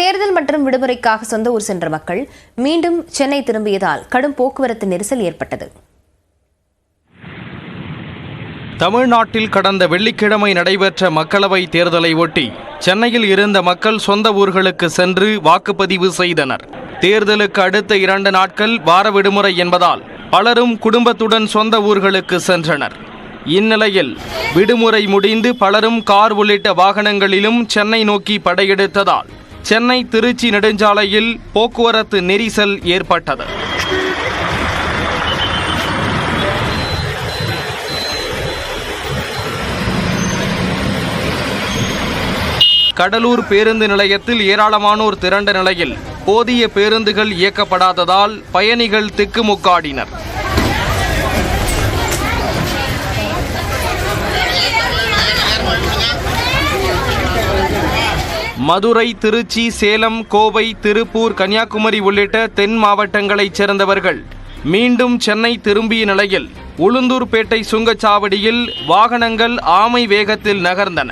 தேர்தல் மற்றும் விடுமுறைக்காக சொந்த ஊர் சென்ற மக்கள் மீண்டும் சென்னை திரும்பியதால் கடும் போக்குவரத்து நெரிசல் ஏற்பட்டது. தமிழ்நாட்டில் கடந்த வெள்ளிக்கிழமை நடைபெற்ற மக்களவை தேர்தலை ஒட்டி சென்னையில் இருந்த மக்கள் சொந்த ஊர்களுக்கு சென்று வாக்குப்பதிவு செய்தனர். தேர்தலுக்கு அடுத்த 2 நாட்கள் வார விடுமுறை என்பதால் பலரும் குடும்பத்துடன் சொந்த ஊர்களுக்கு சென்றனர். இந்நிலையில் விடுமுறை முடிந்து பலரும் கார் உள்ளிட்ட வாகனங்களிலும் சென்னை நோக்கி படையெடுத்ததால் சென்னை திருச்சி நெடுஞ்சாலையில் போக்குவரத்து நெரிசல் ஏற்பட்டது. கடலூர் பேருந்து நிலையத்தில் ஏராளமானோர் திரண்ட நிலையில் போதிய பேருந்துகள் இயக்கப்படாததால் பயணிகள் திக்குமுக்காடினர். மதுரை, திருச்சி, சேலம், கோவை, திருப்பூர், கன்னியாகுமரி உள்ளிட்ட தென் மாவட்டங்களைச் சேர்ந்தவர்கள் மீண்டும் சென்னை திரும்பிய நிலையில் உளுந்தூர்பேட்டை சுங்கச்சாவடியில் வாகனங்கள் ஆமை வேகத்தில் நகர்ந்தன.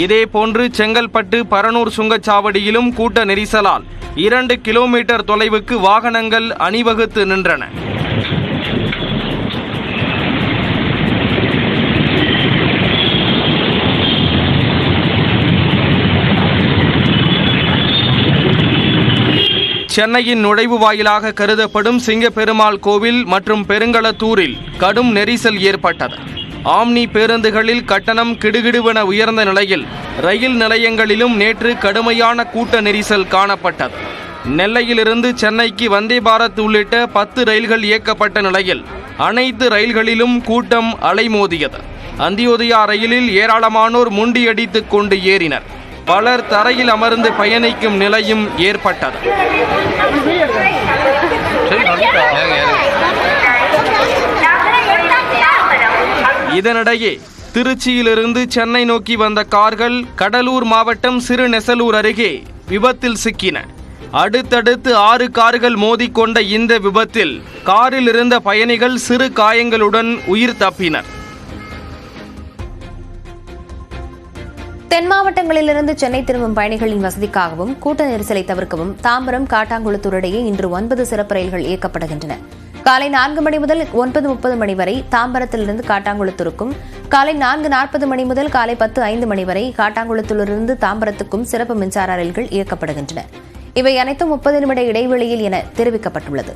இதேபோன்று செங்கல்பட்டு, பரனூர் சுங்கச்சாவடியிலும் கூட்ட நெரிசலால் 2 கிலோமீட்டர் தொலைவுக்கு வாகனங்கள் அணிவகுத்து நின்றன. சென்னையின் நுழைவு வாயிலாக கருதப்படும் சிங்கப்பெருமாள் கோவில் மற்றும் பெருங்களத்தூரில் கடும் நெரிசல் ஏற்பட்டது. ஆம்னி பேருந்துகளில் கட்டணம் கிடுகிடுவென உயர்ந்த நிலையில் ரயில் நிலையங்களிலும் நேற்று கடுமையான கூட்ட நெரிசல் காணப்பட்டது. நெல்லையிலிருந்து சென்னைக்கு வந்தே பாரத் உள்ளிட்ட 10 ரயில்கள் இயக்கப்பட்ட நிலையில் அனைத்து ரயில்களிலும் கூட்டம் அலைமோதியது. அந்தியோதயா ரயிலில் ஏராளமானோர் முண்டியடித்துக் கொண்டு ஏறினர். பலர் தரையில் அமர்ந்து பயணிக்கும் நிலையும் ஏற்பட்டது. இதனிடையே திருச்சியிலிருந்து சென்னை நோக்கி வந்த கார்கள் கடலூர் மாவட்டம் சிறுநெசலூர் அருகே விபத்தில் சிக்கின. அடுத்தடுத்து 6 கார்கள் மோதிக்கொண்ட இந்த விபத்தில் காரில் இருந்த பயணிகள் சிறு காயங்களுடன் உயிர் தப்பினர். தென் மாவட்டங்களிலிருந்து சென்னை திரும்பும் பயணிகளின் வசதிக்காகவும் கூட்ட நெரிசலை தவிர்க்கவும் தாம்பரம், காட்டாங்குளத்தூர் இடையே இன்று 9 சிறப்பு ரயில்கள் இயக்கப்படுகின்றன. காலை 4 மணி முதல் 9:30 மணி வரை தாம்பரத்திலிருந்து காட்டாங்குளத்தூருக்கும், காலை 4:40 மணி முதல் காலை 10:05 மணி வரை காட்டாங்குளத்தூரிலிருந்து தாம்பரத்துக்கும் சிறப்பு மின்சார ரயில்கள் இயக்கப்படுகின்றன. இவை அனைத்தும் 30 நிமிட இடைவெளியில் என தெரிவிக்கப்பட்டுள்ளது.